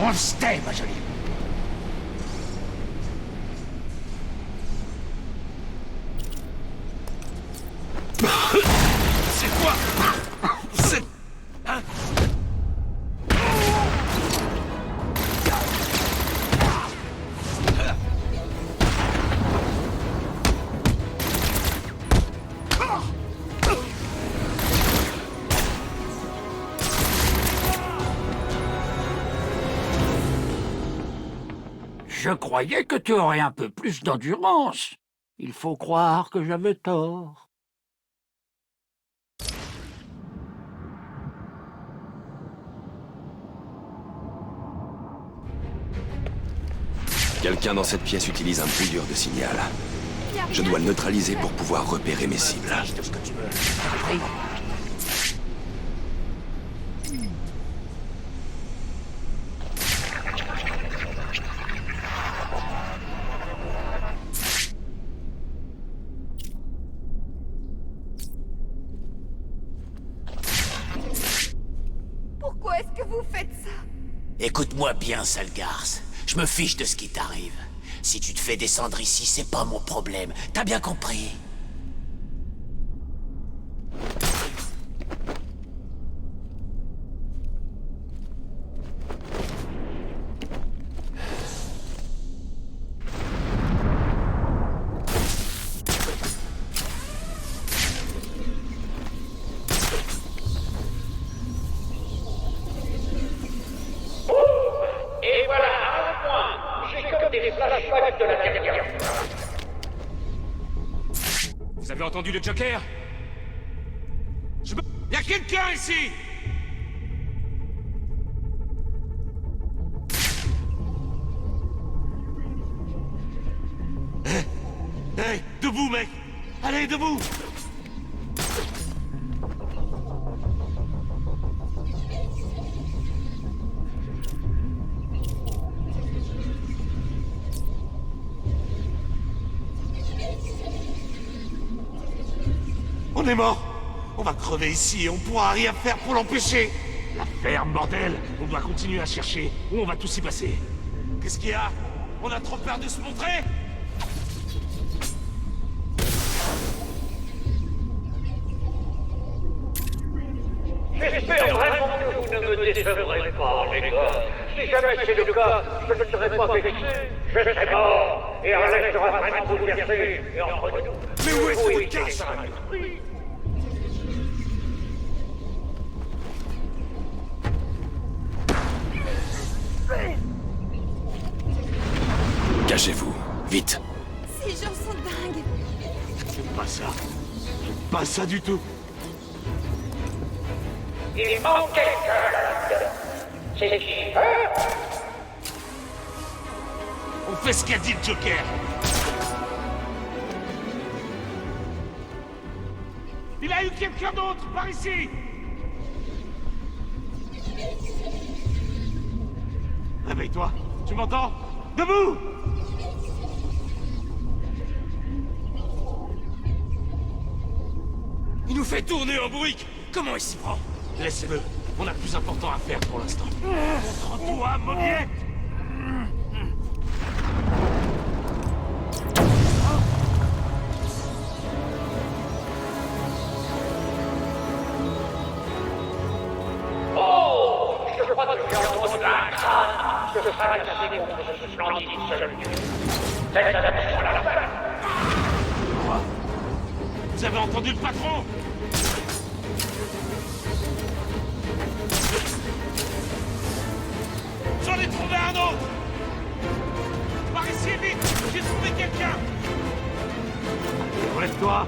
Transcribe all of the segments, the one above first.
On se tait, ma jolie. C'est quoi? C'est... Hein? Je croyais que tu aurais un peu plus d'endurance. Il faut croire que j'avais tort. Quelqu'un dans cette pièce utilise un brouilleur de signal. Je dois le neutraliser pour pouvoir repérer mes cibles. Tout ce que tu veux. Compris? Pourquoi est-ce que vous faites ça? Écoute-moi bien, sale garce. Je me fiche de ce qui t'arrive. Si tu te fais descendre ici, c'est pas mon problème. T'as bien compris? Et voilà, un point. J'ai comme des flashbacks de la dernière fois. Vous avez entendu le Joker? Y'a quelqu'un ici? Hey, debout, mec! Allez, debout! On est mort! On va crever ici et on pourra rien faire pour l'empêcher! La ferme, bordel! On doit continuer à chercher. Où on va tous y passer? Qu'est-ce qu'il y a? On a trop peur de se montrer? J'espère vraiment que vous ne me décevrez pas, les gars. Si jamais c'est le cas, je ne serai pas vexé. Je serai mort. Et Alex sera vraiment bouleversé. Et entre nous, Mais où est-ce vous que tu caches? Cachez-vous, vite. Ces gens sont dingues. J'aime pas ça. J'aime pas ça du tout. Il manque quelqu'un là-dedans. C'est qui, hein? On fait ce qu'a dit le Joker. Il a eu quelqu'un d'autre par ici. Réveille-toi. Tu m'entends? Debout! Il nous fait tourner en bourrique. Comment il s'y prend? Laissez-le. On a plus important à faire pour l'instant. Montre-toi, Mobiette! Oh! Je crois que j'ai entendu un crâne se fracasser contre ce splendide solitude. Faites attention à la fin. Quoi? Vous avez entendu le patron? J'en ai trouvé un autre! Par ici, vite! J'ai trouvé quelqu'un! Relève-toi!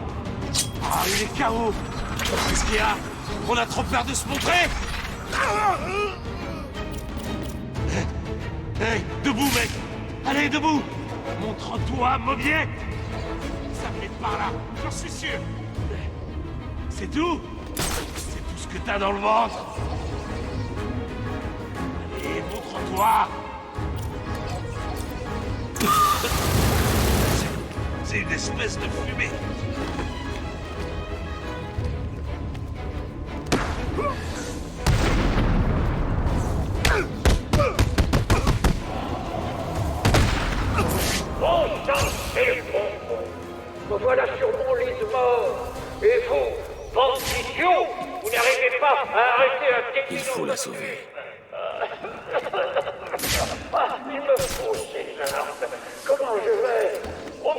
Ah, il est KO! Qu'est-ce qu'il y a? On a trop peur de se montrer? Hey, debout, mec! Allez, debout! Montre-toi, Mobiette! Ça venait de par là, j'en suis sûr! C'est tout? C'est tout ce que t'as dans le ventre? Allez, montre-toi! C'est une espèce de fumée! me voilà sur mon lit de mort. Et vous, bande d'idiots, vous n'arrivez pas à arrêter un Il techno. faut la sauver. Ah, il me faut ces armes. Comment je vais? Oh,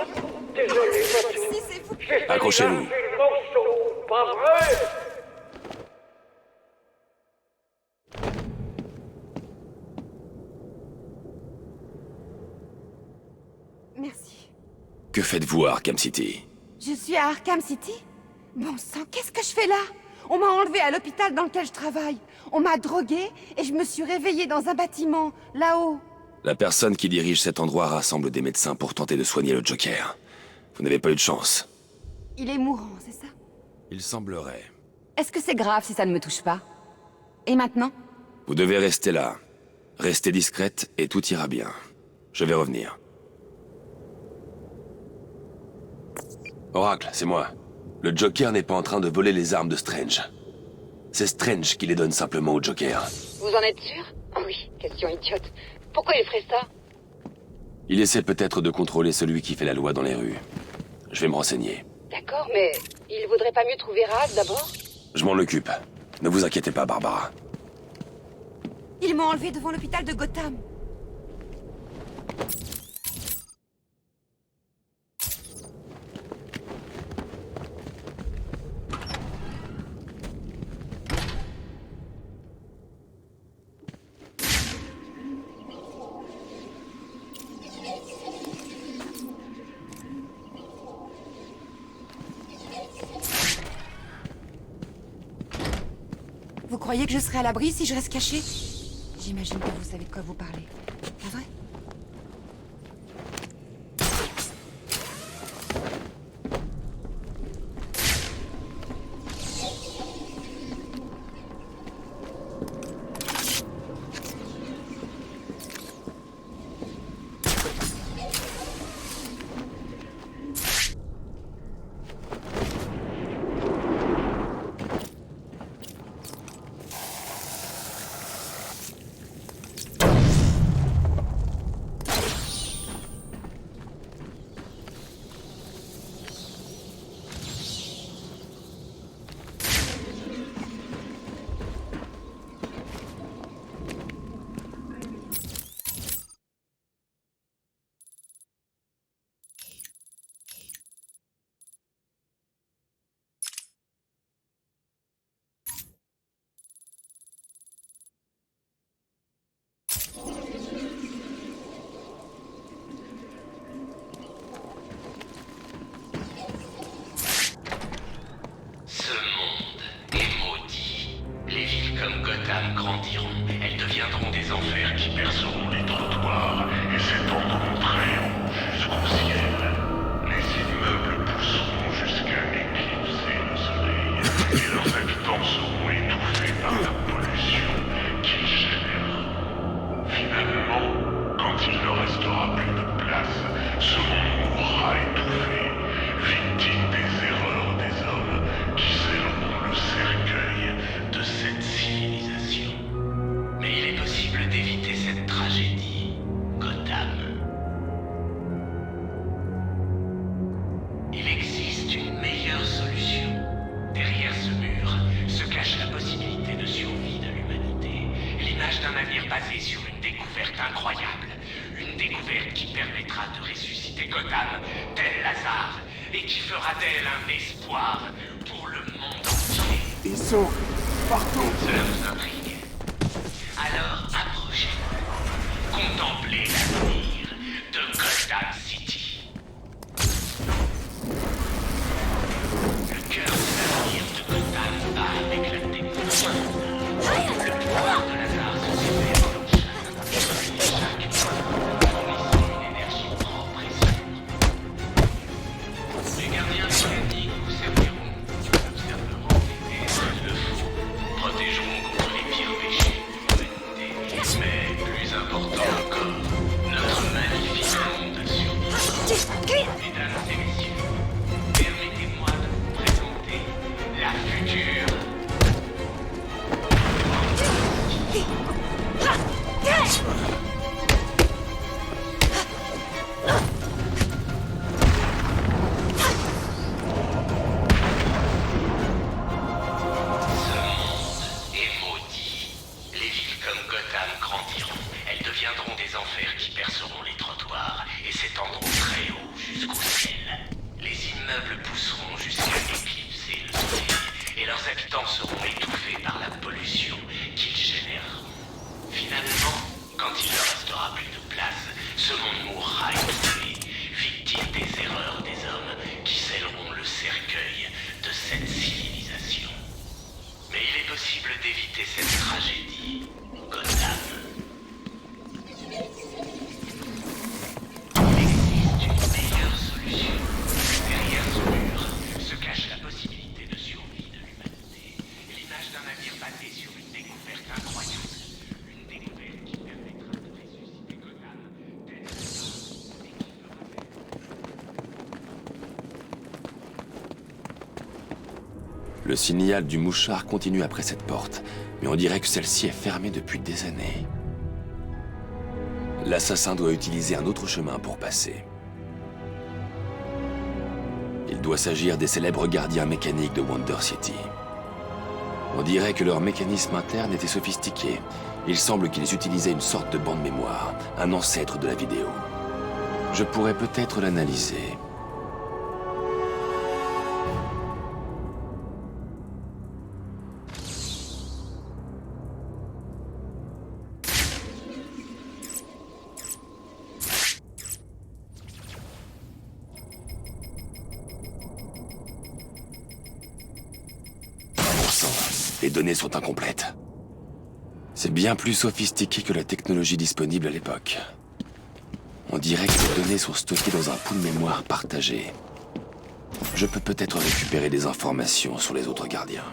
désolé, Mathieu. Si c'est vous. J'ai fait Accrochez-vous. mélanger le morceau, pas vrai? Merci. Que faites-vous à Arkham City? Je suis à Arkham City? Bon sang, qu'est-ce que je fais là? On m'a enlevé à l'hôpital dans lequel je travaille. On m'a drogué et je me suis réveillée dans un bâtiment, là-haut. La personne qui dirige cet endroit rassemble des médecins pour tenter de soigner le Joker. Vous n'avez pas eu de chance. Il est mourant, c'est ça? Il semblerait. Est-ce que c'est grave si ça ne me touche pas? Et maintenant? Vous devez rester là. Restez discrète et tout ira bien. Je vais revenir. Oracle, c'est moi. Le Joker n'est pas en train de voler les armes de Strange. C'est Strange qui les donne simplement au Joker. Vous en êtes sûr? Ah oui, question idiote. Pourquoi il ferait ça? Il essaie peut-être de contrôler celui qui fait la loi dans les rues. Je vais me renseigner. D'accord, mais il vaudrait pas mieux trouver Ra's d'abord? Je m'en occupe. Ne vous inquiétez pas, Barbara. Ils m'ont enlevé devant l'hôpital de Gotham. Vous croyez que je serai à l'abri si je reste cachée? J'imagine que vous savez de quoi vous parlez. Pas vrai? Ce monde est maudit. Les villes comme Gotham grandiront. Elles deviendront des enfers qui perceront les trottoirs et s'étendront très haut jusqu'au ciel. Les immeubles pousseront jusqu'à éclipser le soleil et leurs habitants seront étouffés par la pollution qu'ils génèrent. Finalement, quand il ne restera plus de place, ce monde mourra étouffé, victime des erreurs des hommes qui scelleront le cercueil de cette civilisation. Mais il est possible d'éviter cette tragédie, Gotham. Il existe une meilleure solution. Derrière ce mur se cache la possibilité de survie de l'humanité. L'image d'un navire basé sur une découverte incroyable. Une découverte qui permettra de ressusciter Gotham, tel Lazare, et qui fera d'elle un espoir pour le monde entier. Ils sont partout. Cela vous intrigue? Alors approchez-vous. Contemplez l'avenir de Gotham City. Le cœur de l'avenir de Gotham bat avec la technologie. Le pouvoir de Lazare se sépare en chaque fournissant une énergie propre et sûre. Les gardiens mécaniques vous serviront, observeront et, s'il le faut, protégeront contre les pires péchés de l'humanité. Mais plus important encore, enfers qui perceront les trottoirs et s'étendront très haut jusqu'au ciel. Les immeubles pousseront jusqu'à éclipser le soleil et leurs habitants seront étouffés par la pollution qu'ils généreront. Finalement, quand il ne restera plus de place, ce monde mourra étouffé, victime des erreurs des hommes qui scelleront le cercueil de cette civilisation. Mais il est possible d'éviter cette tragédie, Gotham. Il existe une meilleure solution. Derrière ce mur se cache la possibilité de survie de l'humanité. L'image d'un navire basé sur une découverte incroyable. Une découverte qui permettra de ressusciter Gotham. Le signal du mouchard continue après cette porte, mais on dirait que celle-ci est fermée depuis des années. L'assassin doit utiliser un autre chemin pour passer. Il doit s'agir des célèbres gardiens mécaniques de Wonder City. On dirait que leur mécanisme interne était sophistiqué. Il semble qu'ils utilisaient une sorte de bande-mémoire, un ancêtre de la vidéo. Je pourrais peut-être l'analyser. Les données sont incomplètes. C'est bien plus sophistiqué que la technologie disponible à l'époque. On dirait que les données sont stockées dans un pool mémoire partagé. Je peux peut-être récupérer des informations sur les autres gardiens.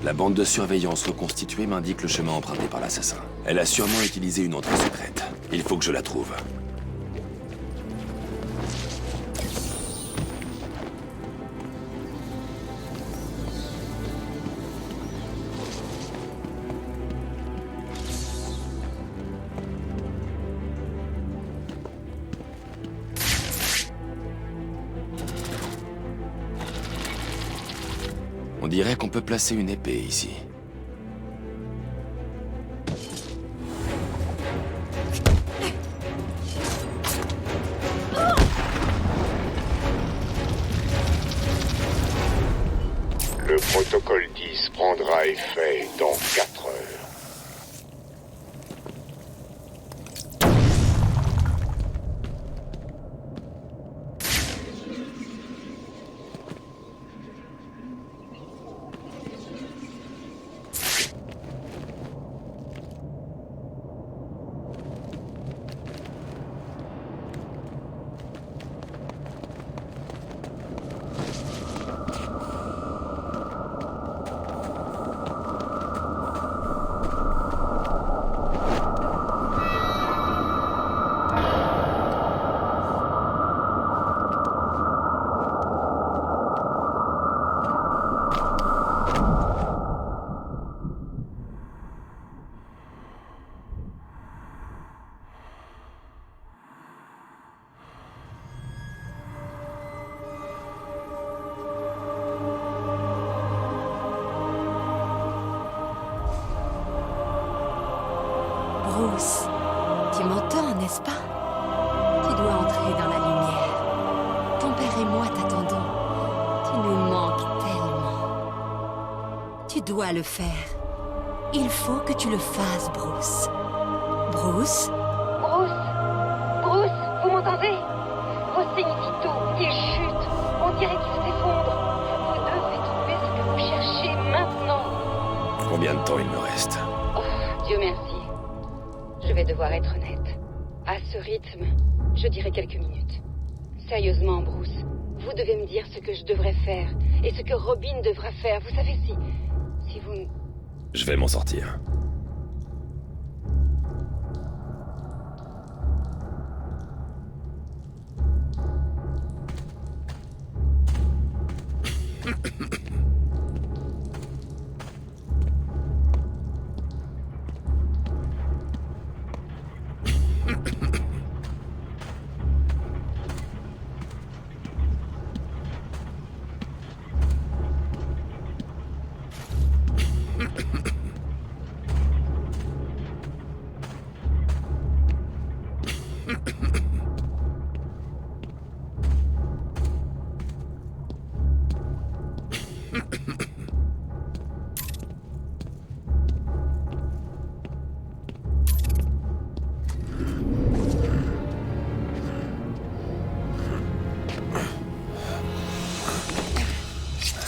La bande de surveillance reconstituée m'indique le chemin emprunté par l'assassin. Elle a sûrement utilisé une entrée secrète. Il faut que je la trouve. On dirait qu'on peut placer une épée ici. Le protocole 10 prendra effet dans 4 heures. Bruce, tu m'entends, n'est-ce pas? Tu dois entrer dans la lumière. Ton père et moi t'attendons. Tu nous manques tellement. Tu dois le faire. Il faut que tu le fasses, Bruce. Bruce? Bruce! Bruce, vous m'entendez? Vos signes vitaux, ils chutent. On dirait qu'ils s'effondrent. Vous devez trouver ce que vous cherchez maintenant. Combien de temps il me reste? Oh, Dieu merci. Je vais devoir être honnête. À ce rythme, je dirais quelques minutes. Sérieusement, Bruce, vous devez me dire ce que je devrais faire et ce que Robin devra faire. Vous savez, si vous... Je vais m'en sortir.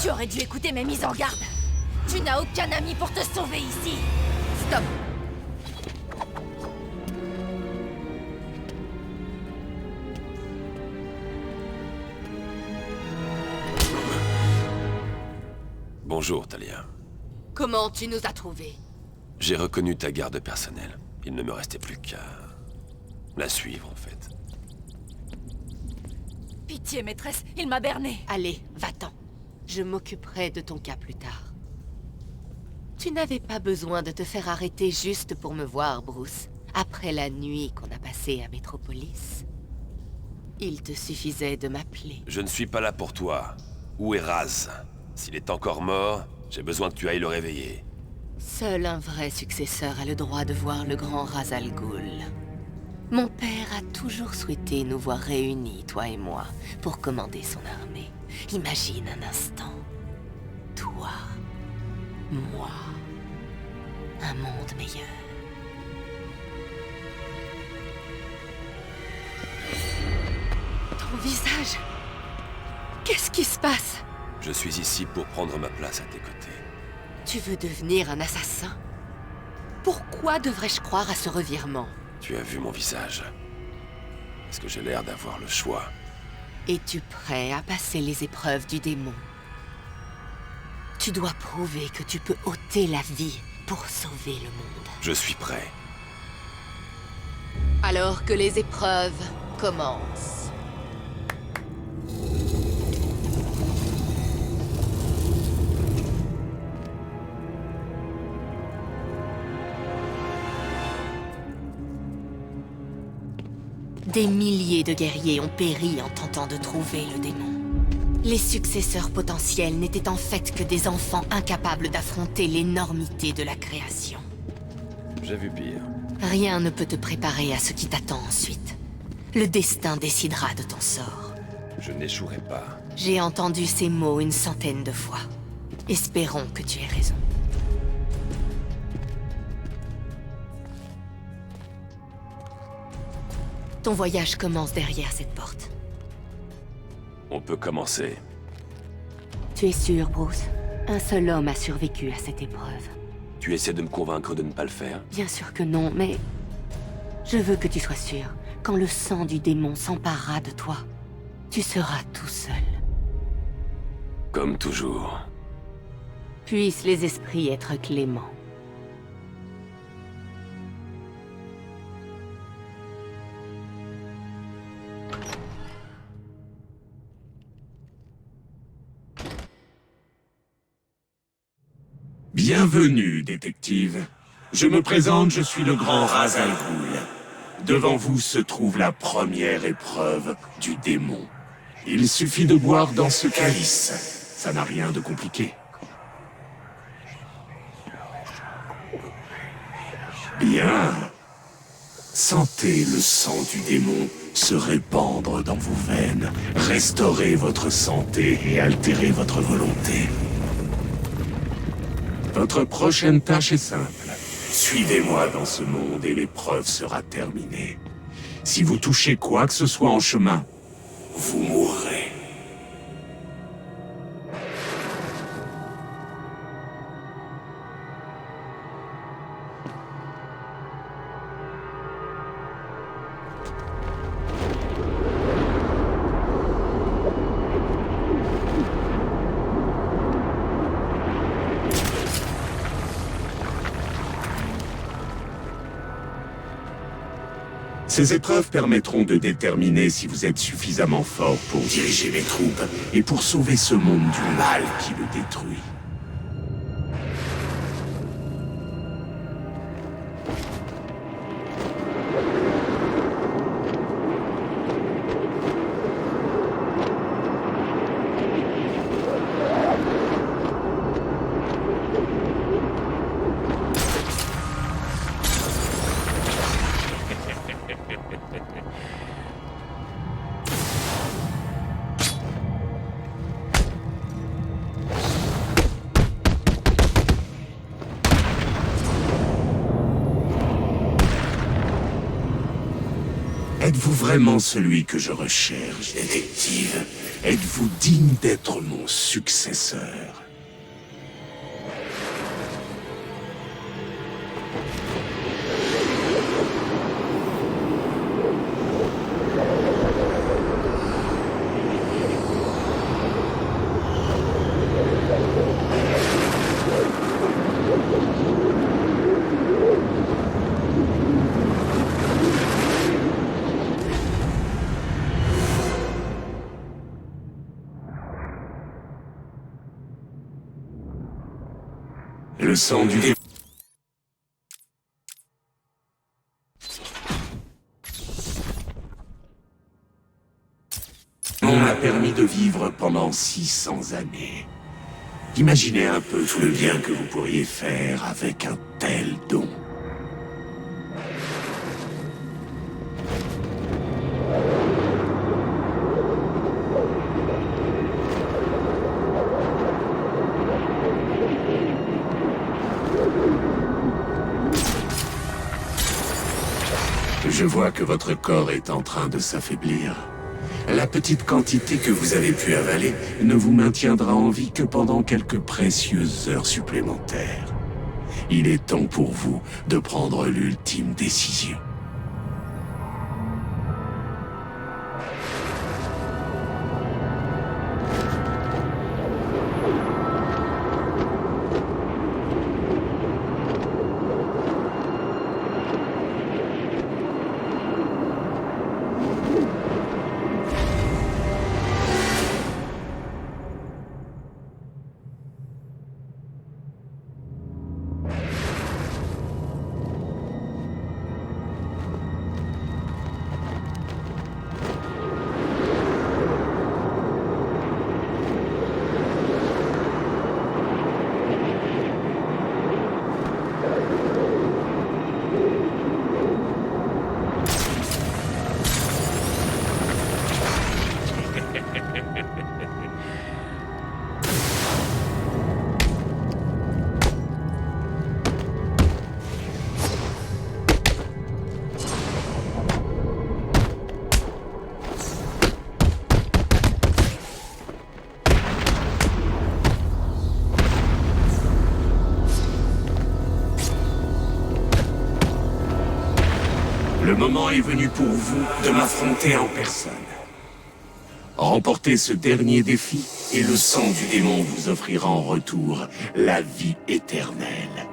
Tu aurais dû écouter mes mises en garde. Tu n'as aucun ami pour te sauver ici. Stop. Bonjour, Talia. Comment tu nous as trouvés? J'ai reconnu ta garde personnelle. Il ne me restait plus qu'à la suivre, en fait. Pitié, maîtresse, il m'a berné. Allez, va-t'en. Je m'occuperai de ton cas plus tard. Tu n'avais pas besoin de te faire arrêter juste pour me voir, Bruce. Après la nuit qu'on a passée à Metropolis. Il te suffisait de m'appeler. Je ne suis pas là pour toi. Où est Raz? S'il est encore mort, j'ai besoin que tu ailles le réveiller. Seul un vrai successeur a le droit de voir le grand Ra's al Ghul. Mon père a toujours souhaité nous voir réunis, toi et moi, pour commander son armée. Imagine un instant. Toi, moi, un monde meilleur. Ton visage. Qu'est-ce qui se passe? Je suis ici pour prendre ma place à tes côtés. Tu veux devenir un assassin? Pourquoi devrais-je croire à ce revirement? Tu as vu mon visage. Est-ce que j'ai l'air d'avoir le choix? Es-tu prêt à passer les épreuves du démon? Tu dois prouver que tu peux ôter la vie pour sauver le monde. Je suis prêt. Alors que les épreuves commencent. Des milliers de guerriers ont péri en tentant de trouver le démon. Les successeurs potentiels n'étaient en fait que des enfants incapables d'affronter l'énormité de la création. J'ai vu pire. Rien ne peut te préparer à ce qui t'attend ensuite. Le destin décidera de ton sort. Je n'échouerai pas. J'ai entendu ces mots une centaine de fois. Espérons que tu aies raison. Ton voyage commence derrière cette porte. On peut commencer. Tu es sûr, Bruce? Un seul homme a survécu à cette épreuve. Tu essaies de me convaincre de ne pas le faire? Bien sûr que non, mais... Je veux que tu sois sûr. Quand le sang du démon s'emparera de toi, tu seras tout seul. Comme toujours. Puissent les esprits être cléments. Bienvenue, détective. Je me présente, je suis le grand Ra's al Ghul. Devant vous se trouve la première épreuve du démon. Il suffit de boire dans ce calice. Ça n'a rien de compliqué. Bien. Sentez le sang du démon se répandre dans vos veines, restaurer votre santé et altérer votre volonté. Votre prochaine tâche est simple. Suivez-moi dans ce monde et l'épreuve sera terminée. Si vous touchez quoi que ce soit en chemin, vous mourrez. Ces épreuves permettront de déterminer si vous êtes suffisamment fort pour diriger les troupes et pour sauver ce monde du mal qui le détruit. Êtes-vous vraiment celui que je recherche, détective? Êtes-vous digne d'être mon successeur? Le sang du démon m'a permis de vivre pendant 600 années. Imaginez un peu tout le bien que vous pourriez faire avec un tel don. Je vois que votre corps est en train de s'affaiblir. La petite quantité que vous avez pu avaler ne vous maintiendra en vie que pendant quelques précieuses heures supplémentaires. Il est temps pour vous de prendre l'ultime décision. moment est venu pour vous de m'affronter en personne. Remportez ce dernier défi, et le sang du démon vous offrira en retour la vie éternelle.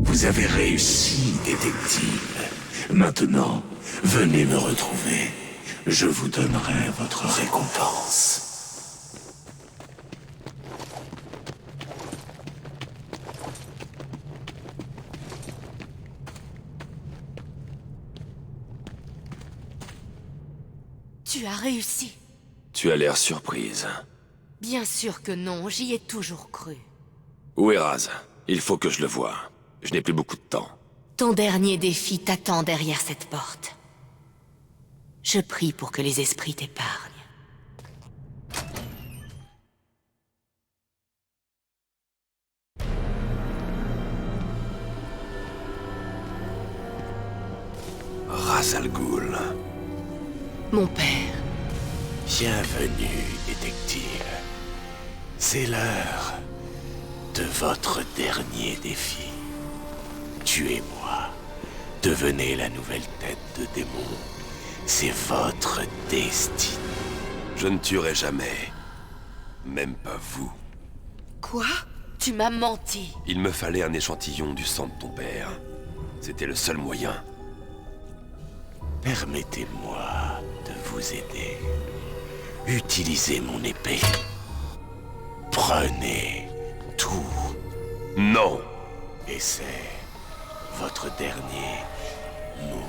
Vous avez réussi, détective. Maintenant, venez me retrouver. Je vous donnerai votre récompense. Tu as réussi. Tu as l'air surprise. Bien sûr que non, j'y ai toujours cru. Où est Raz? Il faut que je le voie. Je n'ai plus beaucoup de temps. Ton dernier défi t'attend derrière cette porte. Je prie pour que les esprits t'épargnent. Raz Al Ghul. Mon père. Bienvenue, détective. C'est l'heure de votre dernier défi. Tuez-moi. Devenez la nouvelle tête de démon. C'est votre destinée. Je ne tuerai jamais. Même pas vous. Quoi? Tu m'as menti. Il me fallait un échantillon du sang de ton père. C'était le seul moyen. Permettez-moi de vous aider. Utilisez mon épée. Prenez tout. Non. Et c'est votre dernier mot.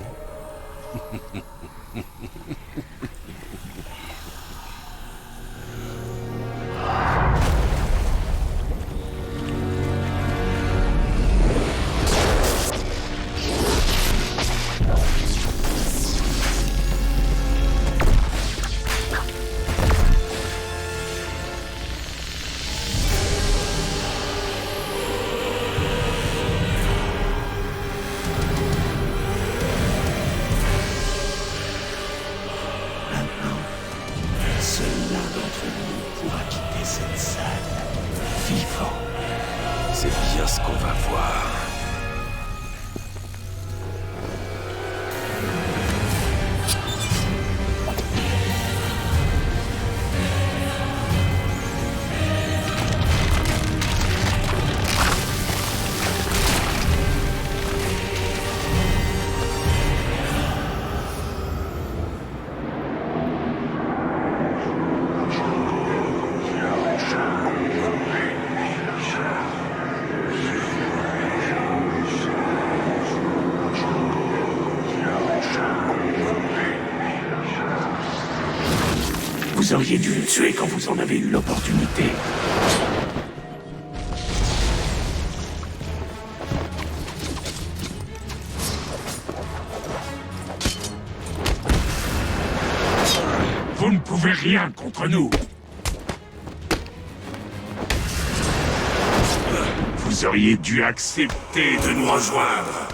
C'est bien ce qu'on va voir. Vous auriez dû le tuer quand vous en avez eu l'opportunité. Vous ne pouvez rien contre nous. Vous auriez dû accepter de nous rejoindre.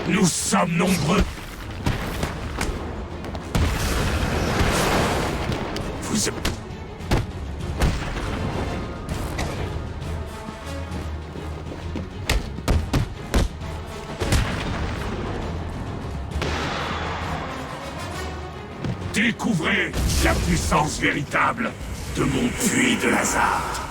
Nous sommes nombreux. Vous... Découvrez la puissance véritable de mon puits de Lazare.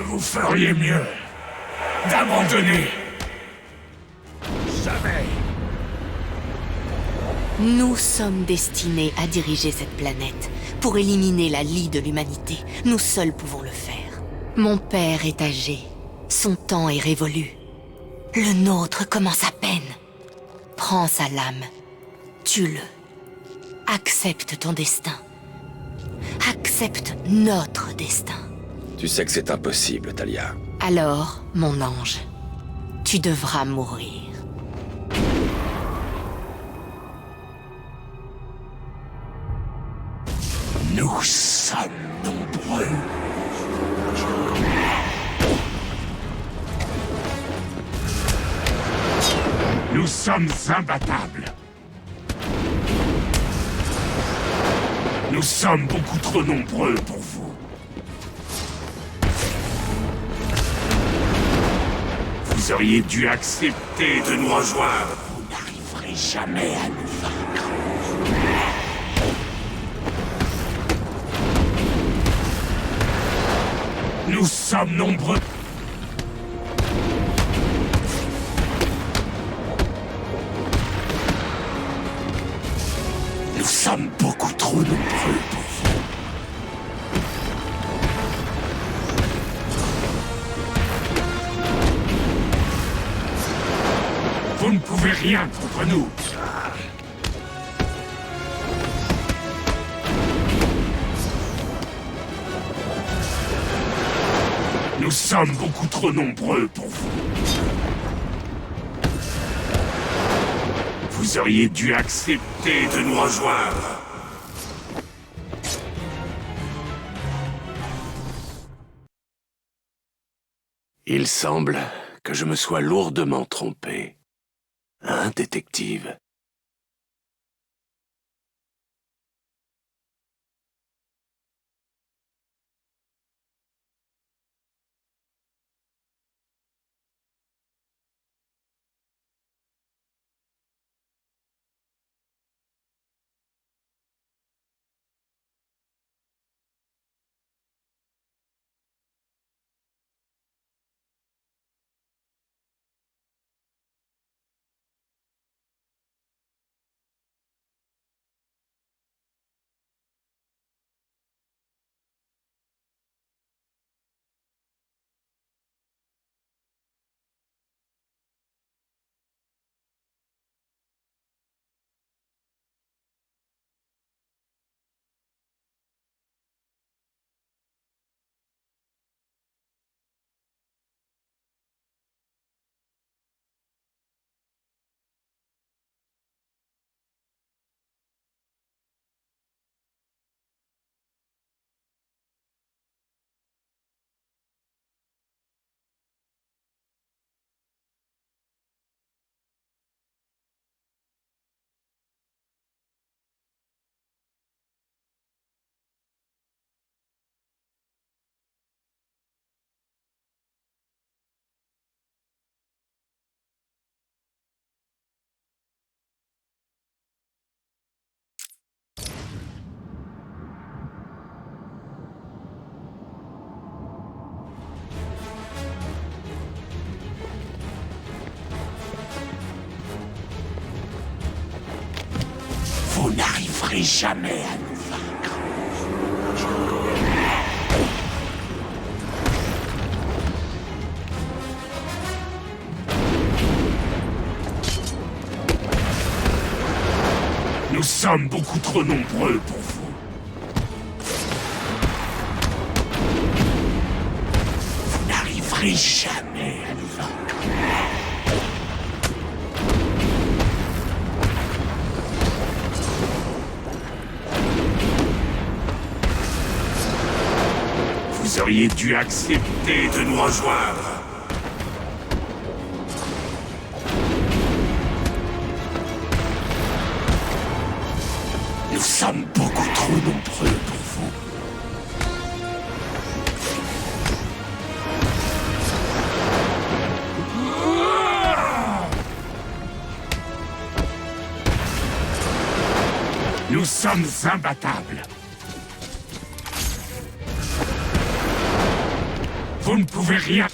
Vous feriez mieux d'abandonner. Jamais. Nous sommes destinés à diriger cette planète pour éliminer la lie de l'humanité. Nous seuls pouvons le faire. Mon père est âgé. Son temps est révolu. Le nôtre commence à peine. Prends sa lame. Tue-le. Accepte ton destin. Accepte notre destin. Tu sais que c'est impossible, Talia. Alors, mon ange, tu devras mourir. Nous sommes nombreux. Nous sommes imbattables. Nous sommes beaucoup trop nombreux pour vous. Vous auriez dû accepter de nous rejoindre. Vous n'arriverez jamais à nous vaincre. Nous sommes nombreux. Nous sommes beaucoup trop nombreux pour vous. Vous ne pouvez rien contre nous. Nous sommes beaucoup trop nombreux pour vous. Vous auriez dû accepter de nous rejoindre. Il semble que je me sois lourdement trompé. Hein, détective? Vous n'arriverez jamais à nous vaincre. Nous sommes beaucoup trop nombreux pour vous. Vous n'arriverez jamais à nous vaincre. Vous auriez dû accepter de nous rejoindre. Nous sommes beaucoup trop nombreux pour vous. Nous sommes imbattables. Vous ne pouvez rien.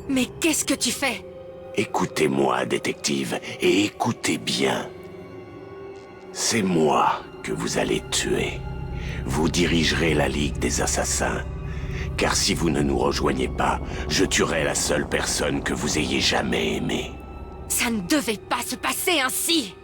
Mais qu'est-ce que tu fais? Écoutez-moi, détective, et écoutez bien. C'est moi que vous allez tuer. Vous dirigerez la Ligue des Assassins. Car si vous ne nous rejoignez pas, je tuerai la seule personne que vous ayez jamais aimée. Ça ne devait pas se passer ainsi!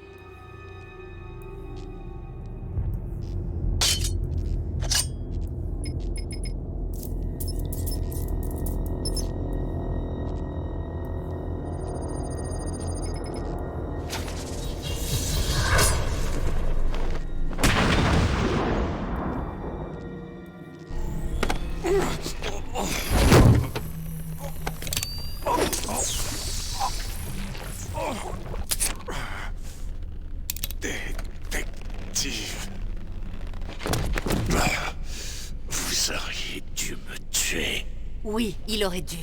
Détective. Vous auriez dû me tuer. Oui, il aurait dû.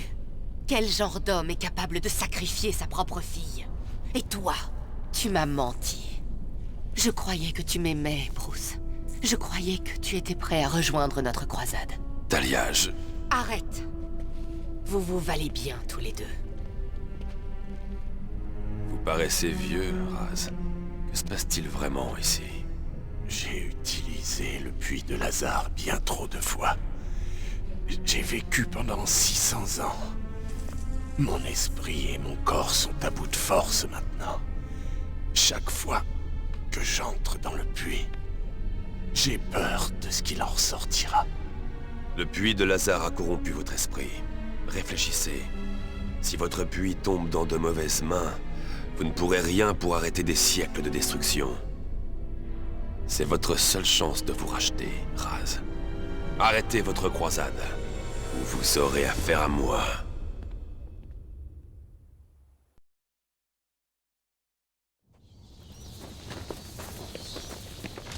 Quel genre d'homme est capable de sacrifier sa propre fille? Et toi, tu m'as menti. Je croyais que tu m'aimais, Bruce. Je croyais que tu étais prêt à rejoindre notre croisade. Talia, Arrête. Vous vous valez bien, tous les deux. Vous paraissez vieux, Raz. Que se passe-t-il vraiment ici? J'ai utilisé le puits de Lazare bien trop de fois. J'ai vécu pendant 600 ans. Mon esprit et mon corps sont à bout de force maintenant. Chaque fois que j'entre dans le puits, j'ai peur de ce qu'il en ressortira. Le puits de Lazare a corrompu votre esprit. Réfléchissez. Si votre puits tombe dans de mauvaises mains, vous ne pourrez rien pour arrêter des siècles de destruction. C'est votre seule chance de vous racheter, Raz. Arrêtez votre croisade, ou vous aurez affaire à moi.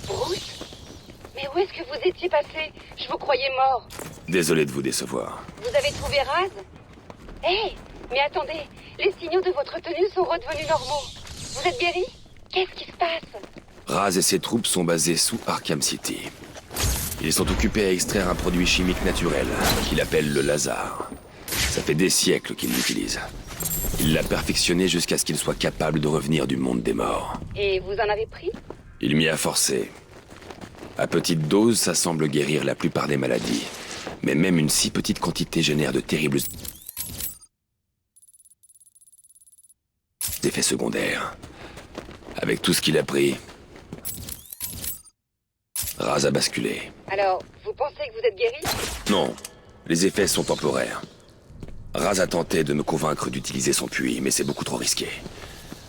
Bruce? Mais où est-ce que vous étiez passé? Je vous croyais mort. Désolé de vous décevoir. Vous avez trouvé Raz? Hé, mais attendez, les signaux de votre tenue sont redevenus normaux. Vous êtes guéri? Qu'est-ce qui se passe? Raz et ses troupes sont basés sous Arkham City. Ils sont occupés à extraire un produit chimique naturel, qu'il appelle le Lazare. Ça fait des siècles qu'ils l'utilisent. Il l'a perfectionné jusqu'à ce qu'il soit capable de revenir du monde des morts. Et vous en avez pris? Il m'y a forcé. À petite dose, ça semble guérir la plupart des maladies. Mais même une si petite quantité génère de terribles effets secondaires. Avec tout ce qu'il a pris, Raz a basculé. Alors, vous pensez que vous êtes guéri? Non, les effets sont temporaires. Raz a tenté de me convaincre d'utiliser son puits, mais c'est beaucoup trop risqué.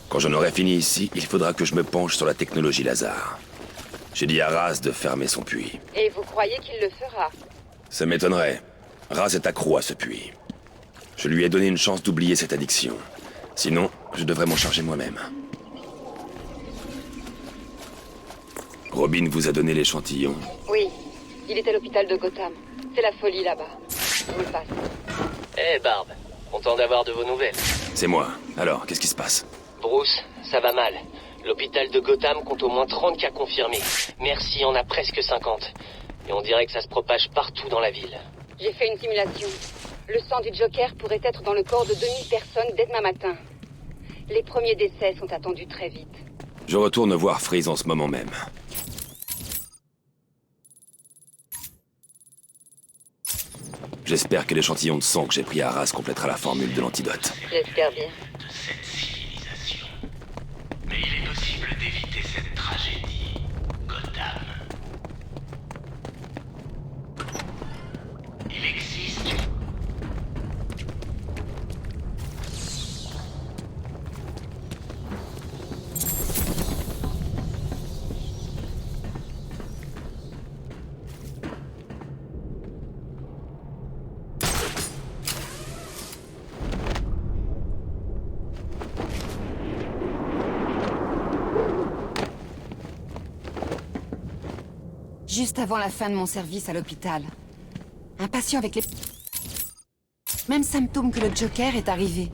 Quand j'en aurai fini ici, il faudra que je me penche sur la technologie Lazare. J'ai dit à Raz de fermer son puits. Et vous croyez qu'il le fera? Ça m'étonnerait. Raz est accro à ce puits. Je lui ai donné une chance d'oublier cette addiction. Sinon, je devrais m'en charger moi-même. Robin vous a donné l'échantillon? Oui, il est à l'hôpital de Gotham. C'est la folie là-bas. Je vous le passe. Eh Barbe, content d'avoir de vos nouvelles. C'est moi. Alors, qu'est-ce qui se passe? Bruce, ça va mal. L'hôpital de Gotham compte au moins 30 cas confirmés. Merci en a presque 50. Et on dirait que ça se propage partout dans la ville. J'ai fait une simulation. Le sang du Joker pourrait être dans le corps de 2000 personnes dès demain matin. Les premiers décès sont attendus très vite. Je retourne voir Freeze en ce moment même. J'espère que l'échantillon de sang que j'ai pris à Raz complétera la formule de l'antidote. J'espère bien. De cette civilisation. Mais il est possible d'éviter cette tragédie. Gotham. Il existe une... Juste avant la fin de mon service à l'hôpital. Un patient avec les mêmes symptômes que le Joker est arrivé.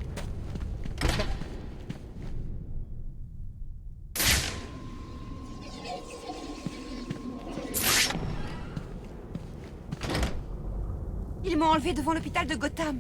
Ils m'ont enlevé devant l'hôpital de Gotham.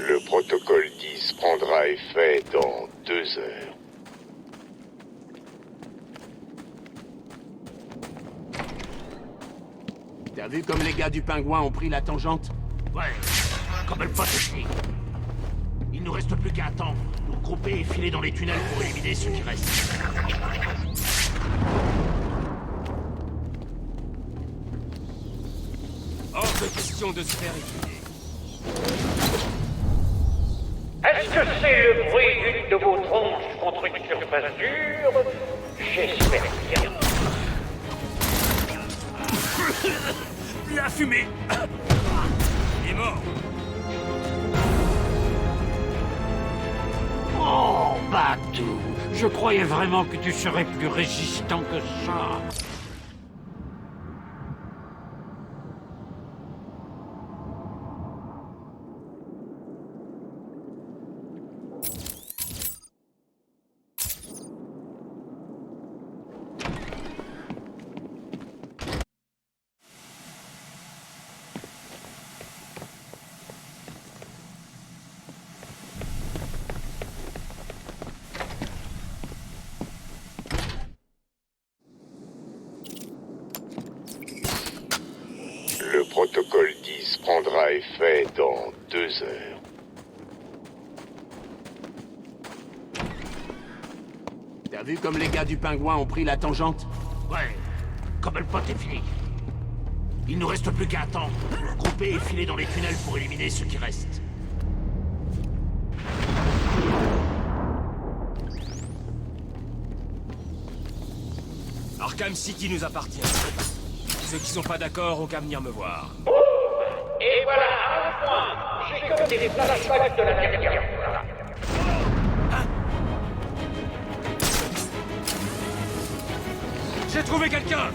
Le protocole 10 prendra effet dans 2 heures. T'as vu comme les gars du Pingouin ont pris la tangente? Ouais, comme le pote. Il nous reste plus qu'à attendre, nous grouper et filer dans les tunnels pour éliminer ceux qui restent. Hors de question de se faire étudier. Est-ce que c'est le bruit d'une de vos tronches contre une surface dure? J'espère bien. La fumée. Il est mort. Oh, Batou, je croyais vraiment que tu serais plus résistant que ça. protocole 10 prendra effet dans 2 heures. T'as vu comme les gars du pingouin ont pris la tangente? Ouais, comme le pote est fini. Il nous reste plus qu'à attendre, nous regrouper et filer dans les tunnels pour éliminer ceux qui restent. Arkham City nous appartient. Ceux qui sont pas d'accord ont qu'à venir me voir. Et voilà, un point. J'ai comme des flashbacks de la dernière fois. J'ai trouvé quelqu'un!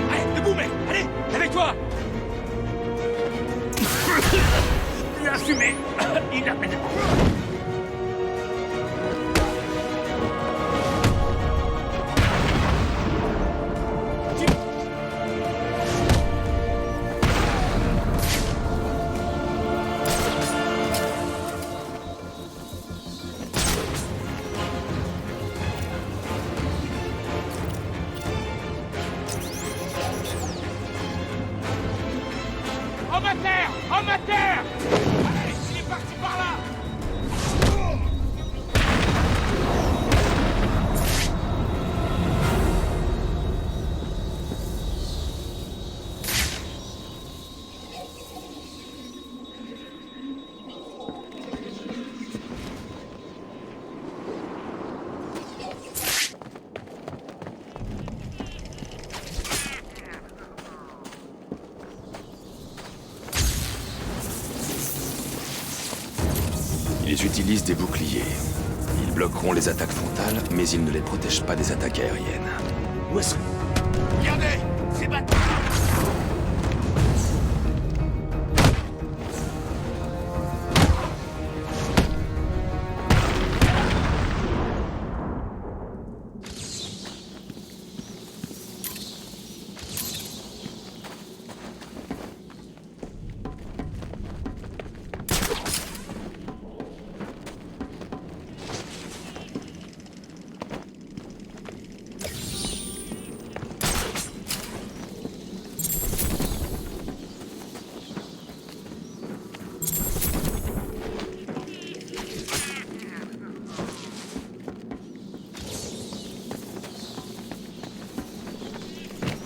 Allez, debout, mec! Allez, avec toi! La fumée! Inappropriée. Homme à terre! Homme à terre! Allez, il est parti par là! Ils utilisent des boucliers. Ils bloqueront les attaques frontales, mais ils ne les protègent pas des attaques aériennes. Où est-ce que... Regardez! C'est battu!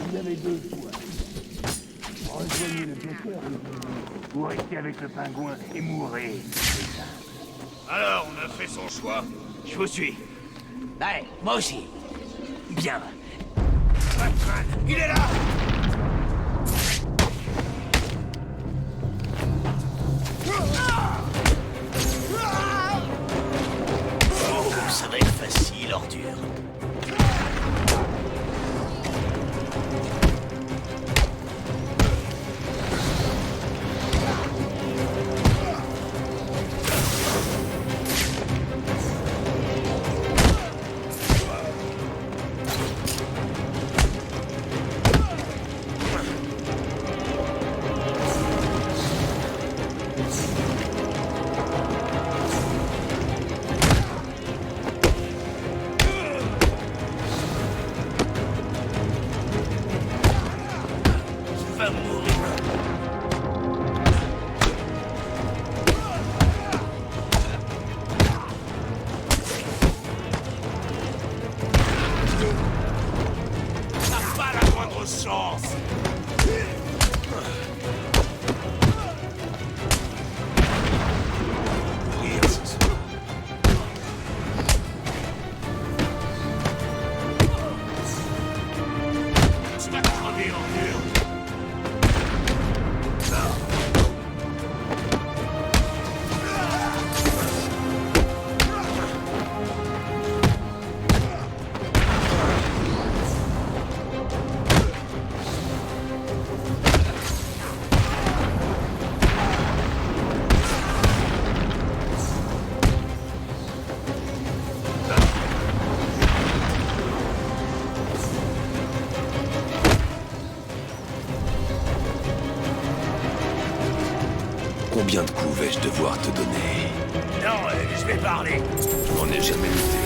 Vous avez deux choix. Rejoignez le Joker ou restez avec le pingouin et mourrez. Alors, on a fait son choix. Je vous suis. Ouais, moi aussi. Bien. Batman, il est là! Oh, ça va être facile, ordure. T'as pas la moindre chance! Tu vas crever, ordure! Combien de coups vais-je devoir te donner? Non, je vais parler. Je n'en ai jamais lutté.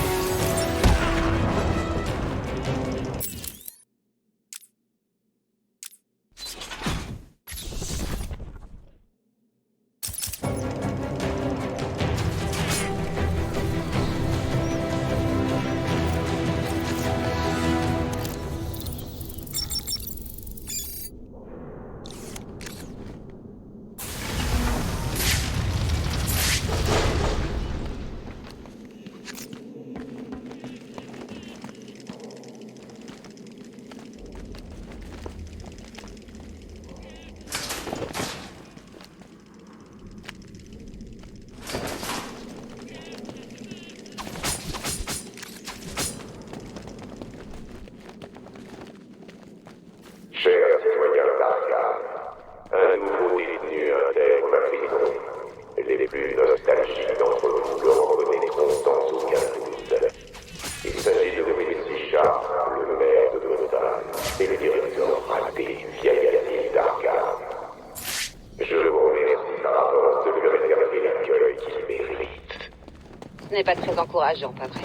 Ce n'est pas très encourageant, pas vrai?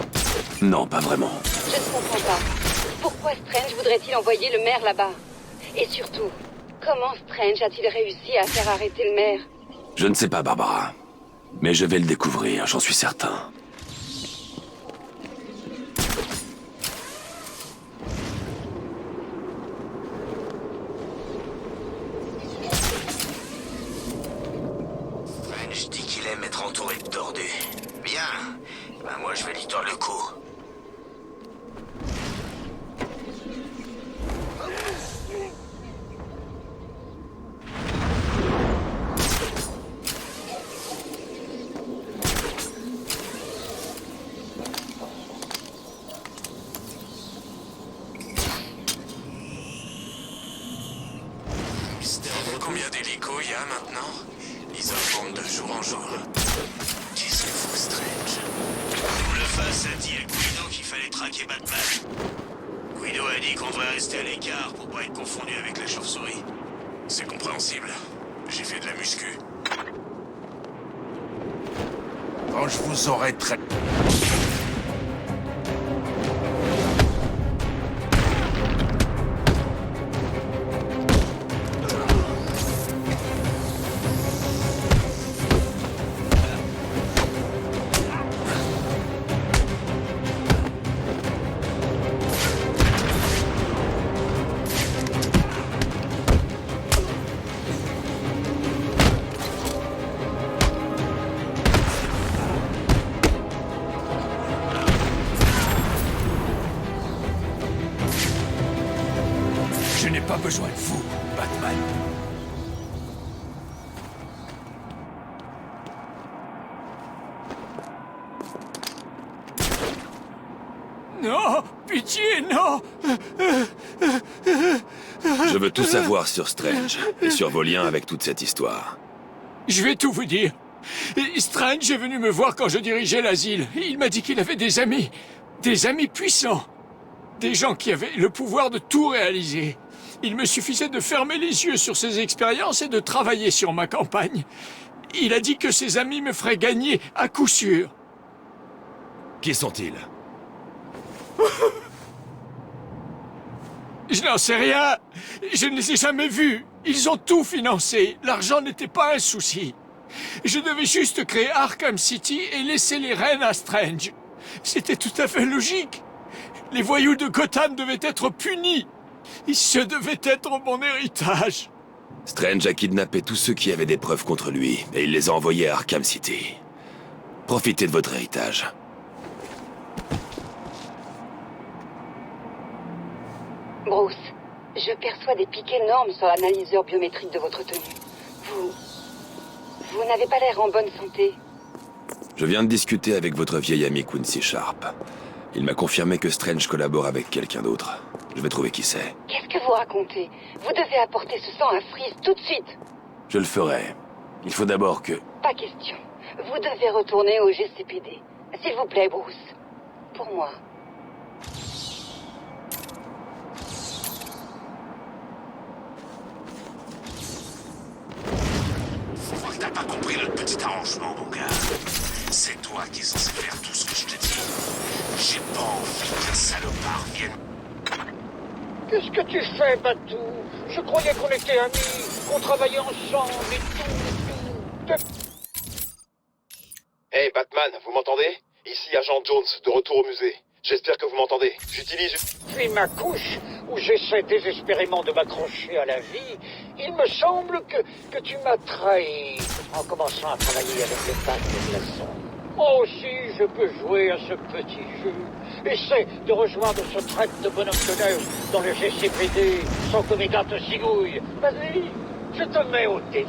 Non, pas vraiment. Je ne comprends pas. Pourquoi Strange voudrait-il envoyer le maire là-bas? Et surtout, comment Strange a-t-il réussi à faire arrêter le maire? Je ne sais pas, Barbara. Mais je vais le découvrir, j'en suis certain. Strange dit qu'il aime être entouré de tordus. Bien. Ben moi, je vais lui tordre le cou. Combien d'hélicos il y a maintenant? Ils augmentent de jour en jour. Qu'est-ce que vous, Strange? Double face a dit à Guido qu'il fallait traquer Batman. Guido a dit qu'on devrait rester à l'écart pour pas être confondu avec la chauve-souris. C'est compréhensible. J'ai fait de la muscu. Quand je vous aurai très... Je n'ai pas besoin de vous, Batman. Non! Pitié, non! Je veux tout savoir sur Strange et sur vos liens avec toute cette histoire. Je vais tout vous dire. Strange est venu me voir quand je dirigeais l'asile. Il m'a dit qu'il avait des amis puissants. Des gens qui avaient le pouvoir de tout réaliser. Il me suffisait de fermer les yeux sur ses expériences et de travailler sur ma campagne. Il a dit que ses amis me feraient gagner à coup sûr. Qui sont-ils? Je n'en sais rien. Je ne les ai jamais vus. Ils ont tout financé. L'argent n'était pas un souci. Je devais juste créer Arkham City et laisser les rênes à Strange. C'était tout à fait logique. Les voyous de Gotham devaient être punis. Ce devait être mon héritage. Strange a kidnappé tous ceux qui avaient des preuves contre lui, et il les a envoyés à Arkham City. Profitez de votre héritage. Bruce, je perçois des pics énormes sur l'analyseur biométrique de votre tenue. Vous n'avez pas l'air en bonne santé. Je viens de discuter avec votre vieil ami Quincy Sharp. Il m'a confirmé que Strange collabore avec quelqu'un d'autre. Je vais trouver qui c'est. Qu'est-ce que vous racontez? Vous devez apporter ce sang à Freeze tout de suite. Je le ferai. Il faut d'abord que... Pas question. Vous devez retourner au GCPD. S'il vous plaît, Bruce. Pour moi. Je crois que t'as pas compris notre petit arrangement, mon gars. C'est toi qui es censé faire tout ce que je te dis. J'ai pas envie qu'un salopard vienne... Qu'est-ce que tu fais, Batou? Je croyais qu'on était amis, qu'on travaillait ensemble et tout. Hey Batman, vous m'entendez? Ici Agent Jones, de retour au musée. J'espère que vous m'entendez. J'utilise... Puis ma couche, où j'essaie désespérément de m'accrocher à la vie, il me semble que tu m'as trahi en commençant à travailler avec le pack de glaçons. Moi aussi, je peux jouer à ce petit jeu. Essaie de rejoindre ce traite de bonhomme de neige dans le GCPD sans que mes gars te zigouillent. Vas-y, je te mets au défi.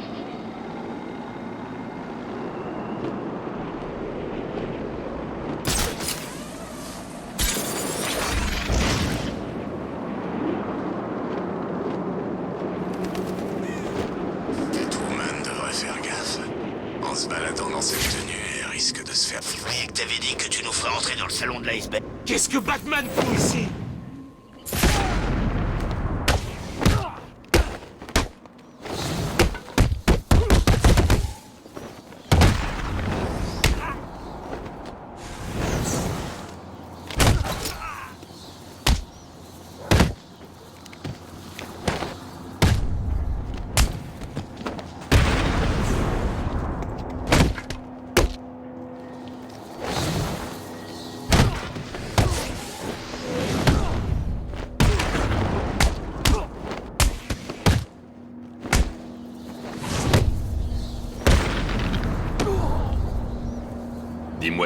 Catwoman devrait faire gaffe. En se baladant dans cette tenue, elle risque de se faire... Je croyais que t'avais dit que tu nous ferais entrer dans le salon de l'iceberg. Qu'est-ce que Batman fout ici?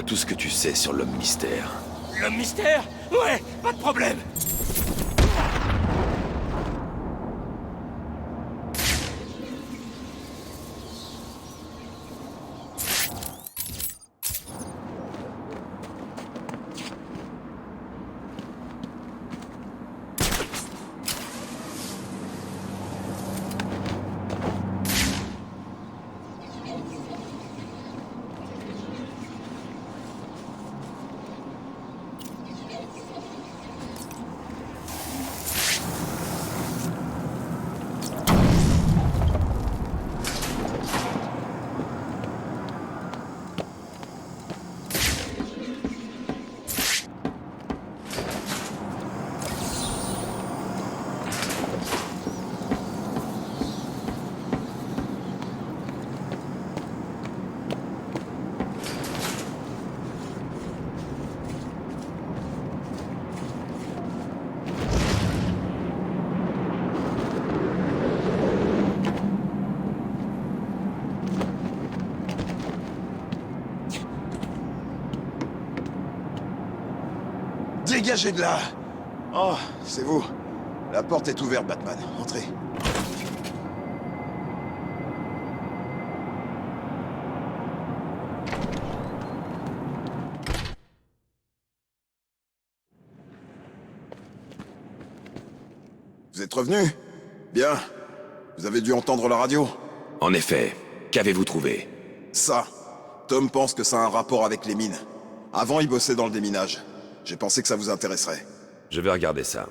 Dis-moi tout ce que tu sais sur l'homme mystère. L'homme mystère? Ouais, pas de problème. Dégagez de là! Oh, c'est vous. La porte est ouverte, Batman. Entrez. Vous êtes revenu? Bien. Vous avez dû entendre la radio? En effet. Qu'avez-vous trouvé? Ça. Tom pense que ça a un rapport avec les mines. Avant, il bossait dans le déminage. J'ai pensé que ça vous intéresserait. Je vais regarder ça.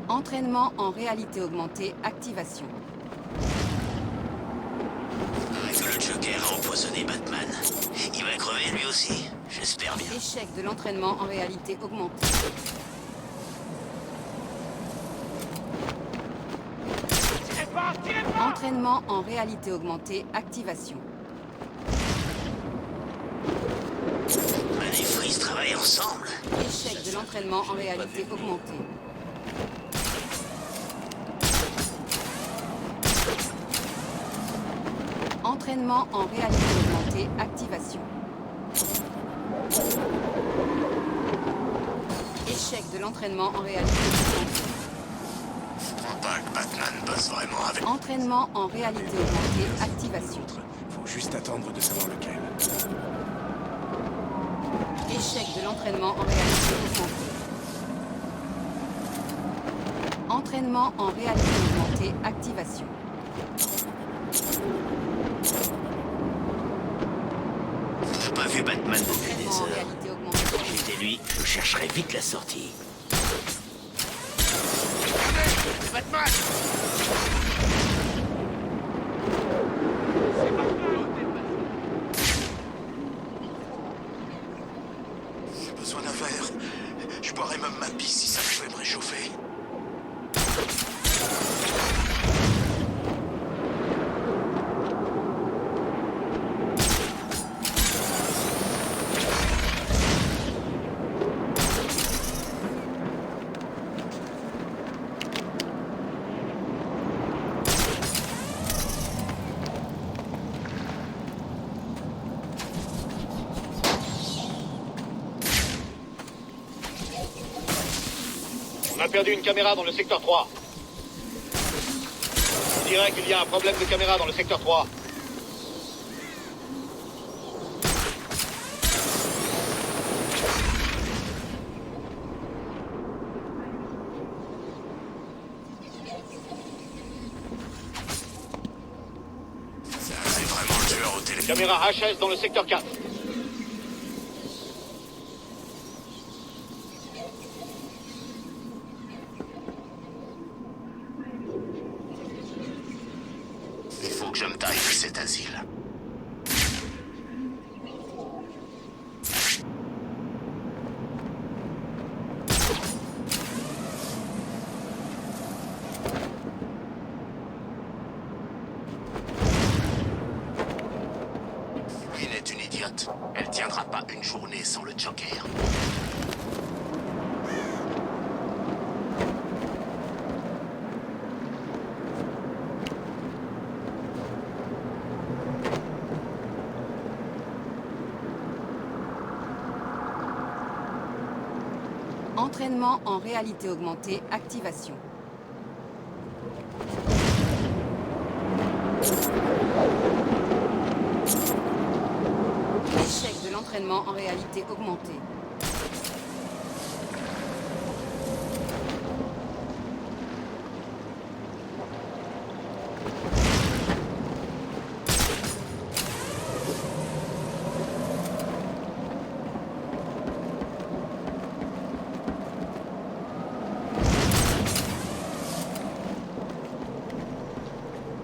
Entraînement en réalité augmentée, activation. Paraît que le Joker a empoisonné Batman. Il va crever lui aussi, j'espère bien. Échec de l'entraînement en réalité augmentée. Entraînement en réalité augmentée, activation. Batman et Freeze travaillent ensemble. Échec de l'entraînement en réalité augmentée. Entraînement en réalité augmentée, activation. Échec de l'entraînement en réalité augmentée. Je crois pas que Batman bosse vraiment avec... Entraînement en réalité augmentée, activation. Faut juste attendre de savoir lequel. Échec de l'entraînement en réalité augmentée. Entraînement en réalité augmentée, activation. chercherai vite la sortie. Batman! J'ai besoin d'un verre. Je boirais même ma pisse si ça pouvait me réchauffer. On a perdu une caméra dans le secteur 3. On dirait qu'il y a un problème de caméra dans le secteur 3. C'est vraiment le tueur au téléphone. Caméra HS dans le secteur 4. Il faut que je me taille de cet asile. Lynn est une idiote. Elle tiendra pas une journée sans le Joker. Entraînement en réalité augmentée, activation. Échec de l'entraînement en réalité augmentée.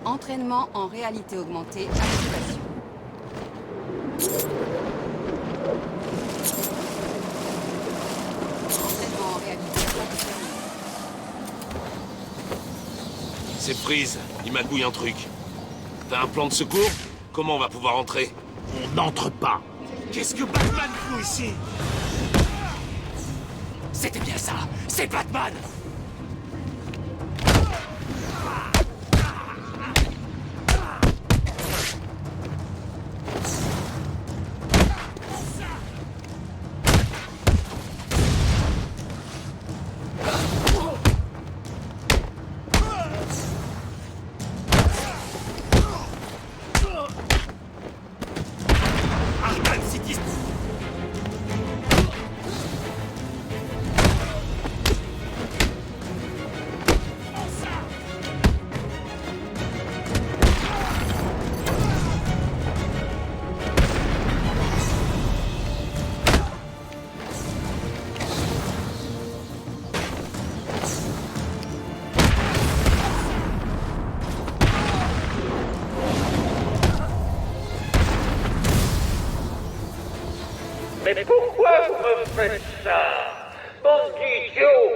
Entraînement en réalité augmentée, activation. Entraînement en réalité augmentée. C'est Freeze, il magouille un truc. T'as un plan de secours? Comment on va pouvoir entrer? On n'entre pas. Qu'est-ce que Batman fout ici? C'était bien ça. C'est Batman. Arkham City. Mais pourquoi vous me faites ça? Bande d'idiots!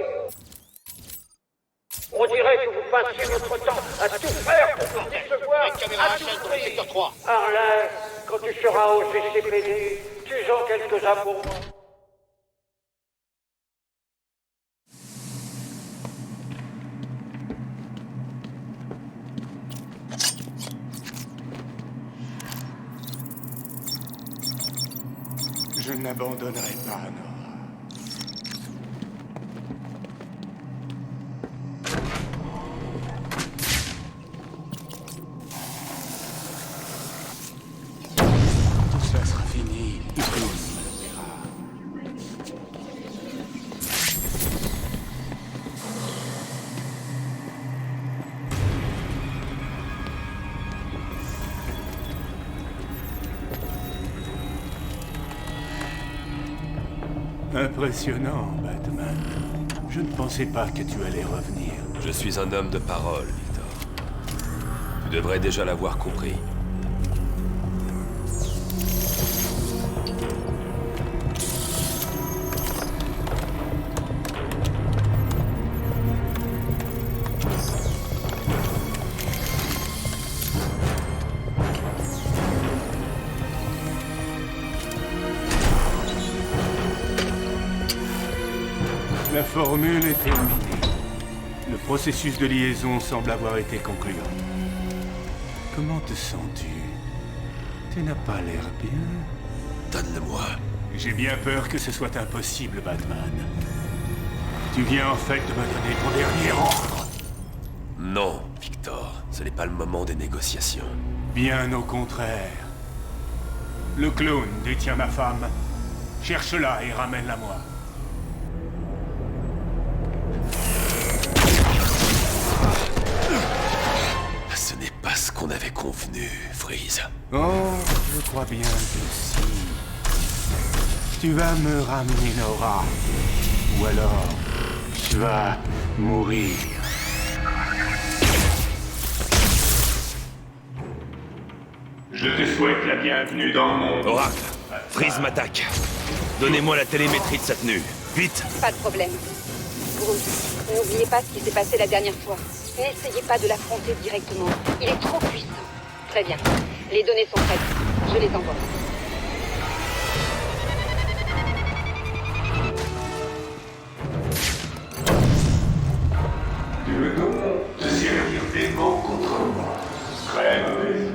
On dirait que vous passiez votre temps à tout faire pour nous décevoir à tout prix. Arlen, quand tu seras au GCPD, tu en quelques-uns pour moi. Je n'abandonnerai pas, Nora. Tout cela sera fini. Tous me le verra. Impressionnant, Batman. Je ne pensais pas que tu allais revenir. Je suis un homme de parole, Victor. Tu devrais déjà l'avoir compris. La formule est terminée. Le processus de liaison semble avoir été concluant. Comment te sens-tu? Tu n'as pas l'air bien. Donne-le-moi. J'ai bien peur que ce soit impossible, Batman. Tu viens en fait de me donner ton dernier ordre. Non, Victor. Ce n'est pas le moment des négociations. Bien au contraire. Le clone détient ma femme. Cherche-la et ramène-la moi. Ce n'est pas ce qu'on avait convenu, Freeze. Oh, je crois bien que si. Tu vas me ramener Nora. Ou alors, tu vas mourir. Je te souhaite la bienvenue dans mon... Oracle, Freeze m'attaque. Donnez-moi la télémétrie de sa tenue. Vite. Pas de problème. Bruce, n'oubliez pas ce qui s'est passé la dernière fois. N'essayez pas de l'affronter directement. Il est trop puissant. Très bien. Les données sont prêtes. Je les envoie. Tu veux donc te servir des mots contre moi. Très mauvais.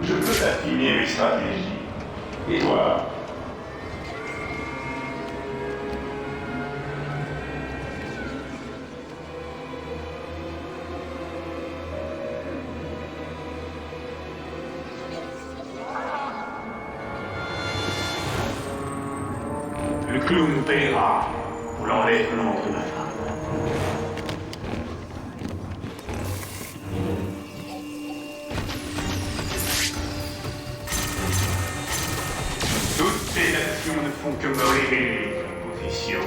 Je peux affiner mes stratégies. Et toi? Le clown paiera pour l'enlèvement de ma femme. Toutes ces actions ne font que me révéler ta position.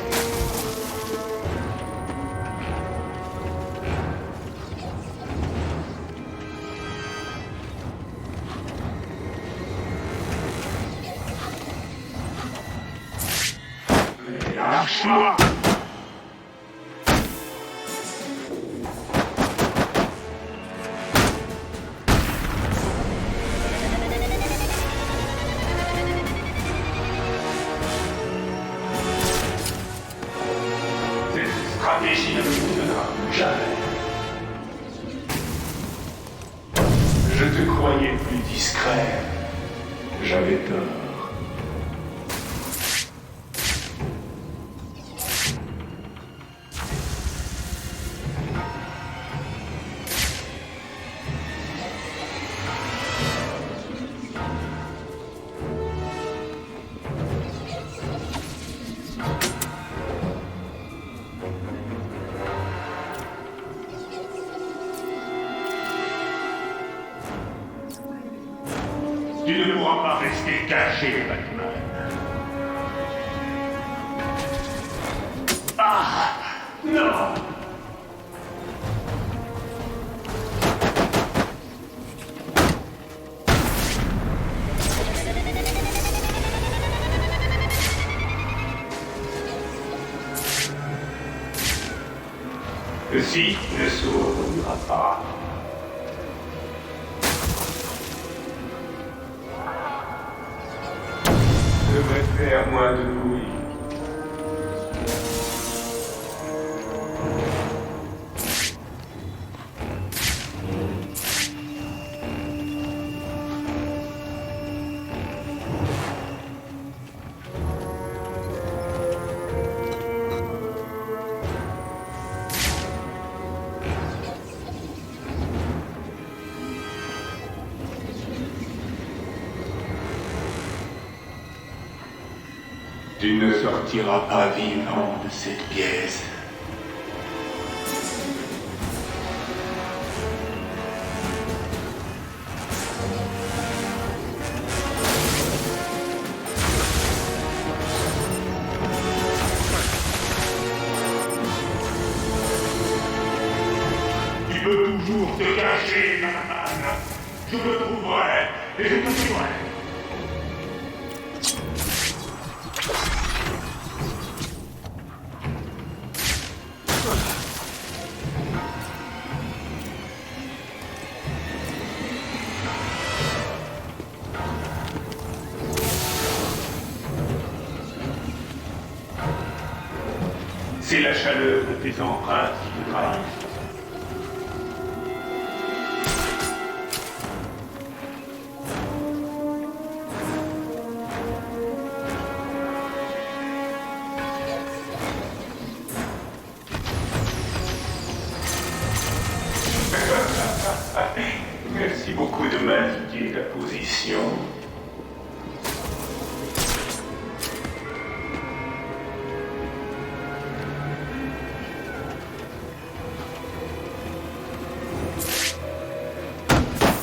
Lâche-moi! Cette stratégie ne fonctionnera plus jamais. Je te croyais plus discret. J'avais tort. Tu ne pourras pas rester caché, Batman. Ah! Non! Ceci ne se reproduira pas. Devrait faire moins de bruit. Tu ne sortiras pas vivant de cette pièce. Tu peux toujours te cacher, Manhattan. Je te trouverai et je te tuerai. C'est la chaleur de tes empreintes qui te trahit. Merci beaucoup de m'indiquer ta position.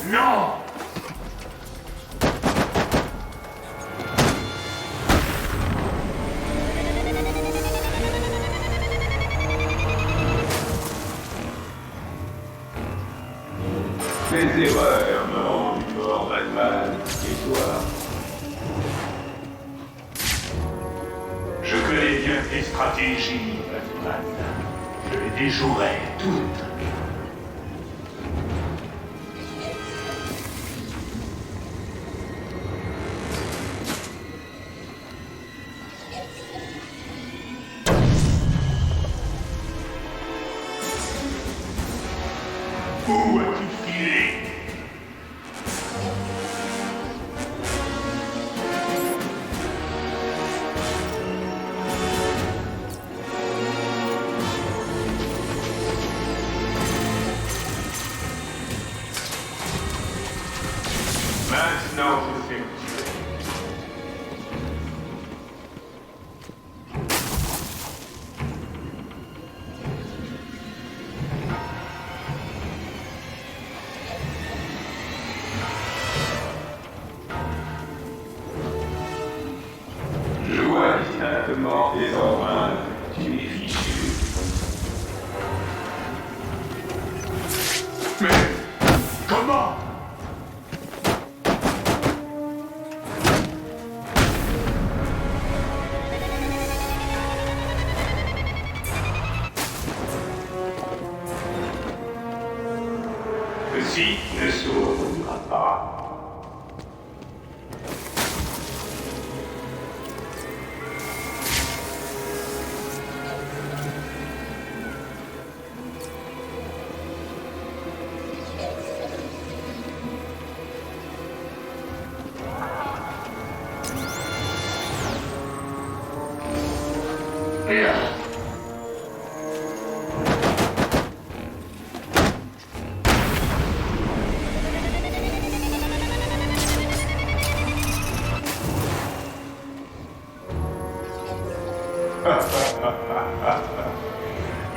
Non! Tes erreurs me rendent mort, Batman, et toi? Je connais bien tes stratégies, Batman. Je les déjouerai toutes. Où as-tu filé? Maintenant, je sais où tu es. Je vois distinctement tes empreintes. Tu es fichu. Mais comment? Ceci ne s'ouvrira pas.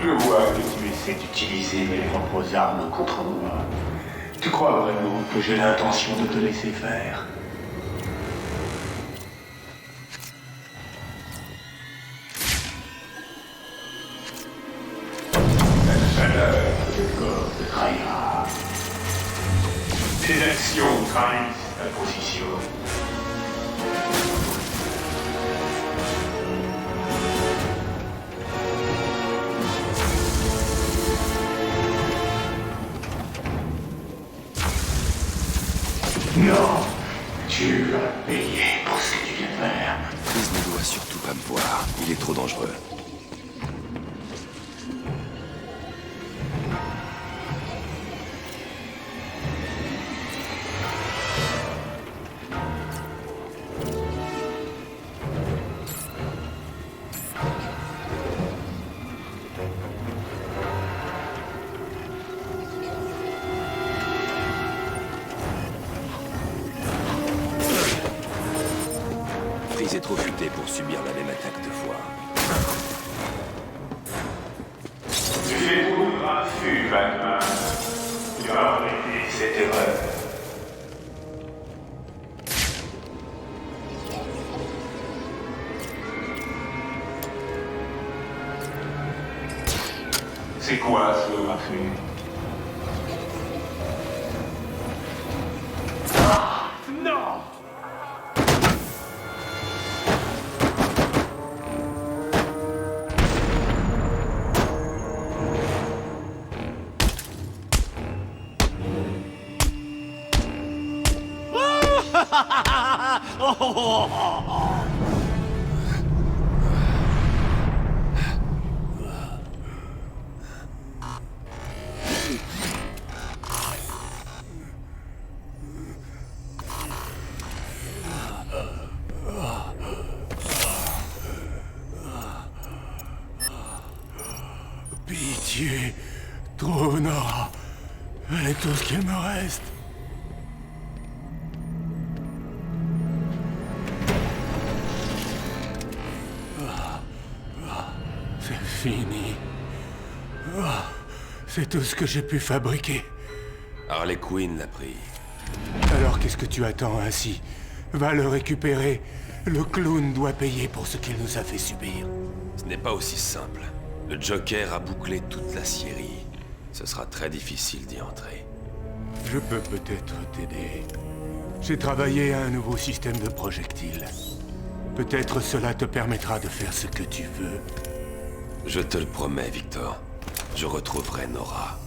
Je vois que tu essaies d'utiliser mes propres armes contre moi. Tu crois vraiment que j'ai l'intention de te laisser faire? La chaleur de tes corps te trahira. Tes actions trahissent ta position. Non, tu vas payer pour ce que tu viens de faire. Chris ne doit surtout pas me voir. Il est trop dangereux. maîtrise est trop futée pour subir la même attaque 2 fois. Tu fais tout raffut, Batman. Tu as regretté cette erreur. C'est quoi ce raffut? Ah, non! Pitié, trouve Nora. Elle est tout ce qu'il me reste. C'est fini. C'est tout ce que j'ai pu fabriquer. Harley Quinn l'a pris. Alors qu'est-ce que tu attends ainsi? Va le récupérer. Le clown doit payer pour ce qu'il nous a fait subir. Ce n'est pas aussi simple. Le Joker a bouclé toute la Syrie. Ce sera très difficile d'y entrer. Je peux peut-être t'aider. J'ai travaillé à un nouveau système de projectiles. Peut-être cela te permettra de faire ce que tu veux. Je te le promets, Victor. Je retrouverai Nora.